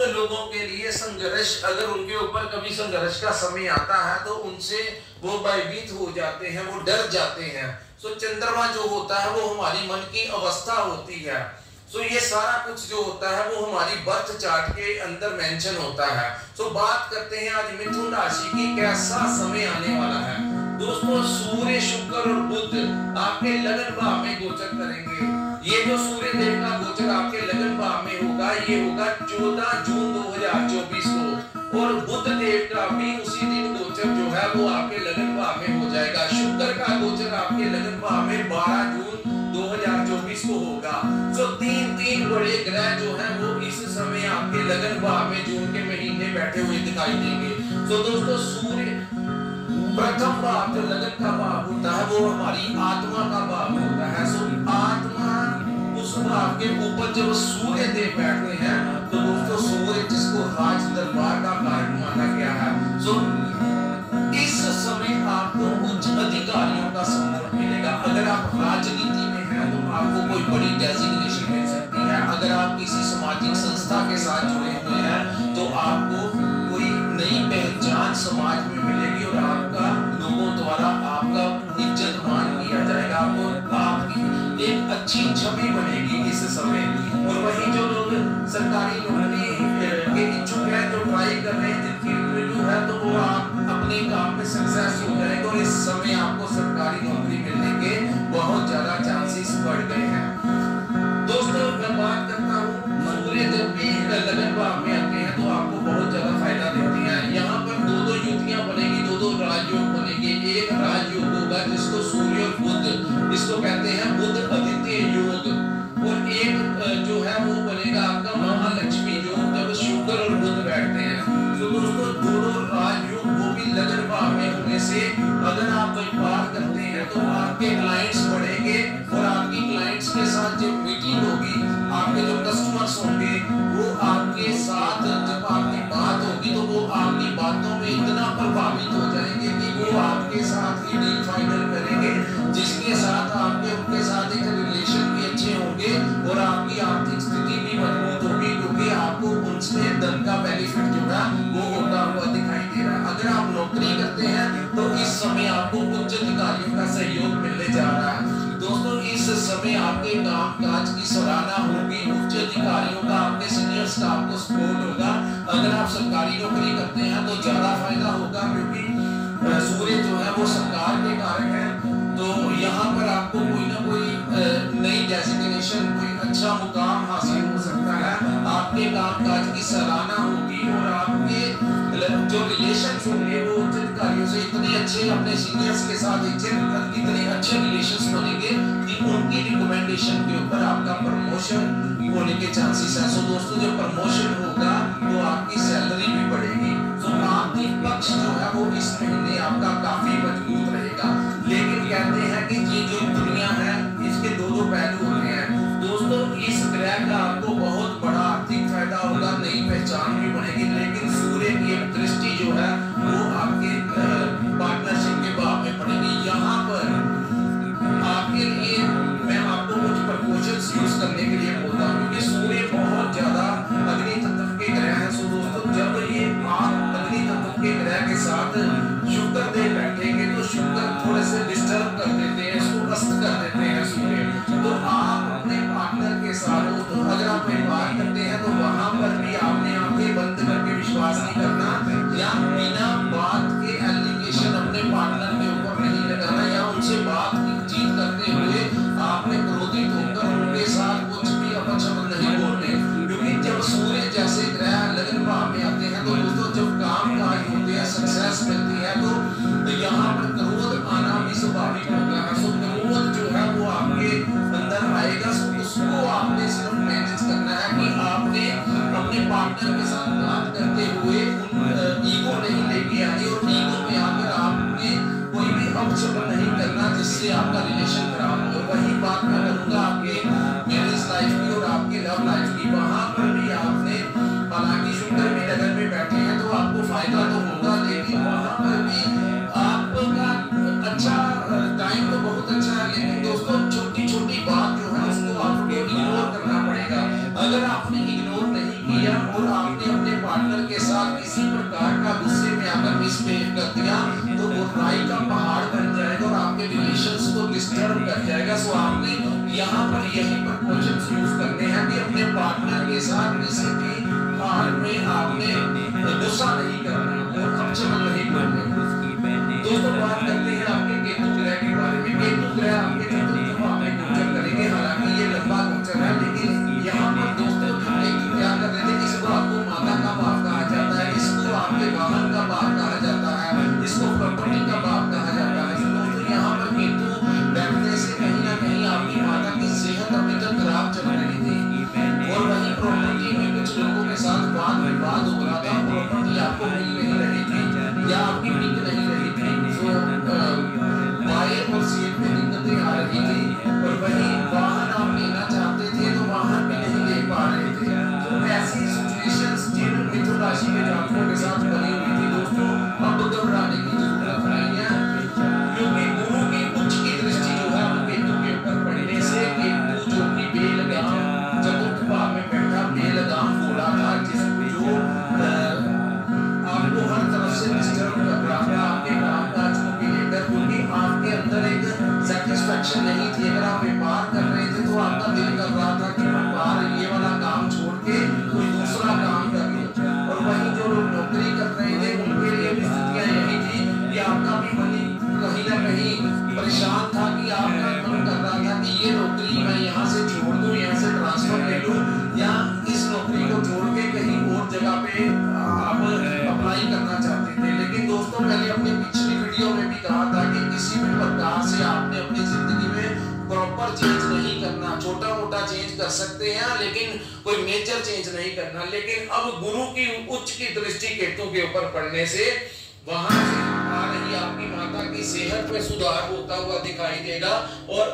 लोगों के लिए संघर्ष, अगर उनके ऊपर कभी संघर्ष का समय आता है तो उनसे वो भयभीत हो जाते हैं, वो डर जाते हैं। सो चंद्रमा जो होता है वो हमारी मन की अवस्था होती है। सो ये सारा कुछ जो होता है वो हमारी बर्थ चार्ट के अंदर मेंशन होता है। सो बात करते हैं आज मिथुन राशि की कैसा समय आने वाला है। दोस्तों सूर्य, शुक्र और बुध आपके लगन भाव में गोचर करेंगे। ये जो सूर्य देव का गोचर आपके लगन भाव में होगा, ये होगा 14 जून 2024 को, और बुध देव का भी उसी दिन गोचर जो है वो आपके लगन भाव में हो जाएगा। शुक्र का गोचर आपके लगन भाव में 12 जून 2024 को होगा। तो तीन बड़े ग्रह जो हैं वो इस समय आपके लगन भाव में जून के महीने बैठे हुए दिखाई देंगे। तो दोस्तों सूर्य प्रथम भाव जो लगन का भाव होता है वो हमारी आत्मा का भाव होता है। सो आत्मा उस भाव के ऊपर जब सूर्य देव बैठते हैं तो दोस्तों सूर्य जिसको राज दरबार का कारक माना गया है। सो इस समय आपको उच्च अधिकारियों का सम्मान मिलेगा। अगर आप राजनीति में हैं तो आपको कोई बड़ी डेजिग्नेशन मिल सकती है। अगर आप किसी सामाजिक संस्था के साथ जुड़े हुए हैं तो आपको कोई नई पहचान समाज में मिलेगी और आपका लोगों द्वारा आपका इज्जत मान किया जाएगा। आपको आपकी एक अच्छी छवि बनेगी इस समय। और वही जो लोग सरकारी नौकरी के इच्छुक हैं, जो ट्राई कर रहे हैं, जिनकी इंटरव्यू है, तो वो आप अपने काम में सक्सेस हो जाएगा और इस समय आपको सरकारी नौकरी मिलने के बहुत ज्यादा चांसेस बढ़ गए हैं। दोस्तों मैं बात करता हूँ सूर्य जब भी लगन भाव में आते हैं तो आपको बहुत ज्यादा फायदा देती हैं। यहाँ पर दो युतियां बनेगी, दो राजयोग बनेंगे। एक राजयोग होगा जिसको सूर्य और बुध, इसको कहते हैं बुध आदित्य योग, और एक जो है वो बनेगा आपका महालक्ष्मी योग जब शुक्र और बुध बैठते हैं। तो दोस्तों दोनों राजयोग वो भी लगन भाव में होने से अगर आप व्यापार करते हैं तो आपके क्लाइंट्स बढ़ेंगे और आपकी क्लाइंट्स के साथ जब मीटिंग होगी, आपके जो कस्टमर्स होंगे वो आपके साथ जब आपकी बात होगी तो वो आपकी बातों में इतना प्रभावित हो जाएंगे कि वो आपके साथ ही डील फाइनल करेंगे, जिसके साथ आपके उनके साथ एक रिलेशन भी अच्छे होंगे और आपकी आर्थिक स्थिति भी मजबूत होगी, क्योंकि आपको उनसे धन का बेनिफिट जो है वो होता हुआ दिखाई दे रहा है। अगर आप नौकरी करते हैं तो इस समय आपको उच्च अधिकारियों का सहयोग मिलने जा रहा है। दोस्तों इस समय आपके काम काज की सराहना होगी, उच्च अधिकारियों का, आपके सीनियर स्टाफ को सपोर्ट होगा। अगर आप सरकारी नौकरी करते हैं तो ज्यादा फायदा होगा, क्योंकि सूर्य जो है वो सरकार के कारक है। तो यहाँ पर आपको कोई ना कोई नई डेजिग्नेशन, कोई अच्छा मुकाम हासिल हो सकता है। आपके काम काज की सराहना होगी और आपके जो रिलेशन होंगे वो उच्च अधिकारियों से इतने अच्छे, अपने सीनियर्स के साथ इतने अच्छे रिलेशंस बनेंगे कि उनकी रिकमेंडेशन के ऊपर आपका प्रमोशन होने के चांसेस हैं। सो दोस्तों जब प्रमोशन होगा तो आपकी सैलरी भी बढ़ेगी। तो आर्थिक पक्ष जो है वो इस महीने आपका काफी मजबूत रहेगा। लेकिन कहते हैं कि ये जो दुनिया है इसके दो पहलू होते हैं। दोस्तों इस ग्रह का आपको बहुत बड़ा आर्थिक फायदा होगा, नई पहचान भी बनेगी। लेकिन सूर्य की एक दृष्टि जो है वो आपके पार्टनरशिप के भाव में पड़ेगी। यहाँ पर आपके लिए मैं आपको कुछ प्रपोजल्स यूज करने के लिए बोलता हूँ, क्योंकि सूर्य बहुत ज्यादा अग्नि तत्व के ग्रह है। सो दोस्तों जब ये आप अग्नि तत्व के ग्रह के साथ शुक्र देव बैठेंगे तो शुक्र थोड़े से डिस्टर्ब कर देते हैं, इसको अस्त कर देते हैं सूर्य। तो आप अपने पार्टनर के साथ तो अगर आप व्यापार करते हैं तो वहां पर भी आपने आंखें बंद करके विश्वास नहीं करना, या बिना बात के एलिगेशन अपने पार्टनर के ऊपर नहीं लगाना, या उनसे बातचीत करते हुए आपने क्रोधित होकर उनके साथ कुछ भी अपशब्द नहीं बोलने। क्योंकि जब सूर्य जैसे ग्रह लगन भाव में आते हैं तो दोस्तों जब काम काज होते हैं, सक्सेस मिलती है, तो यहाँ पर क्रोध आना भी स्वाभाविक होता है। सो क्रोध जो है वो आपके अंदर आएगा। उसको आपने सिर्फ मैनेज करना है कि आपने अपने पार्टनर के साथ बात करते हुए ईगो नहीं लेके आनी, और ईगो में आकर आपने कोई भी अपशब्द नहीं करना जिससे आपका रिलेशन खराब हो। वही बात मैं करूंगा आपके मैरिज लाइफ की और आपके लव लाइफ की। वहां पर भी आपने, हालांकि शुक्र भी लगन में बैठे हैं तो आपको फायदा तो होगा, लेकिन वहां पर भी आपका अच्छा टाइम तो बहुत अच्छा है। लेकिन दोस्तों छोटी छोटी बात जो है उसको आपको इग्नोर करना पड़ेगा। अगर आपने इग्नोर नहीं किया और आप आपने अपने पार्टनर के साथ किसी प्रकार का गुस्से में आकर मिसबिहेव कर दिया तो बुराई का पहाड़ बन जाएगा और आपके रिलेशंस को डिस्टर्ब कर जाएगा। सो आपने यहाँ पर यही प्रिकॉशंस यूज करने हैं कि अपने पार्टनर के साथ किसी भी हाल में आपने गुस्सा नहीं करना और अपशब्द नहीं बोलने। दोस्तों बात करते हैं आपके केतु ग्रह के बारे में। केतु ग्रह आपके चतुर्थ भाव में गोचर करेंगे। हालांकि ये लंबा गोचर है, लेकिन यहाँ पर दोस्तों क्या कर रहे थे, इसको आपको माता का भाव कहा जाता है, इसको आपके वाहन का भाव कहा जाता है, इसको प्रॉपर्टी का भाव कहा जाता है। दोस्तों यहाँ पर केतु बैठने से कहीं ना कहीं आपकी माता की सेहत अभी तक खराब चल रही थी और वही प्रॉपर्टी में कुछ लोगों के साथ वाद विवाद हो रहा था। प्रॉपर्टी आपको मिल नहीं रही थी या आपकी बिक नहीं रही थी, बाय और सेल में दिक्कतें आ रही थी और वही वाहन आप लेना चाहते थे तो वाहन भी नहीं ले पा रहे थे। तो ऐसी सिचुएशंस जिन मिथुन राशि के जातकों के साथ बनी हुई थी दोस्तों, अब घबराने की जरूरत नहीं है, क्योंकि गुरु की उच्च की दृष्टि जो है वो केतु के ऊपर पड़ने से केतु जो कि बेलगाम चतुर्थ भाव में बैठा बेलगाम घोड़ा था, जिसको जो आपको हर तरफ से डिस्टर्ब कर रहा था आपके काम काज को लेकर, क्योंकि आपके अंदर एक सेटिस्फैक्शन नहीं थी। अगर आप व्यापार कर रहे थे तो आपका दिल कर रहा था कि व्यापार ये वाला काम छोड़ के कोई दूसरा काम कर लो, और वहीं जो लोग नौकरी कर रहे थे उनके लिए भी स्थितियां यही थी कि आपका भी मन कहीं ना कहीं परेशान था कि आपका मन कर रहा था कि ये नौकरी मैं यहाँ से छोड़ दूं, यहाँ से ट्रांसफर ले लूं, या इस नौकरी को छोड़ के कहीं और जगह पे आप अप्लाई करना चाहते थे। लेकिन दोस्तों मैंने अपनी पिछली वीडियो में भी कहा था कि किसी भी प्रकार से आपने अपनी जिंदगी में प्रॉपर चेंज नहीं करना, छोटा मोटा चेंज कर सकते हैं लेकिन कोई मेजर चेंज नहीं करना। लेकिन अब गुरु की उच्च की दृष्टि केतु के ऊपर पड़ने से वहां से आ रही आपकी माता की सेहत में सुधार होता हुआ दिखाई देगा और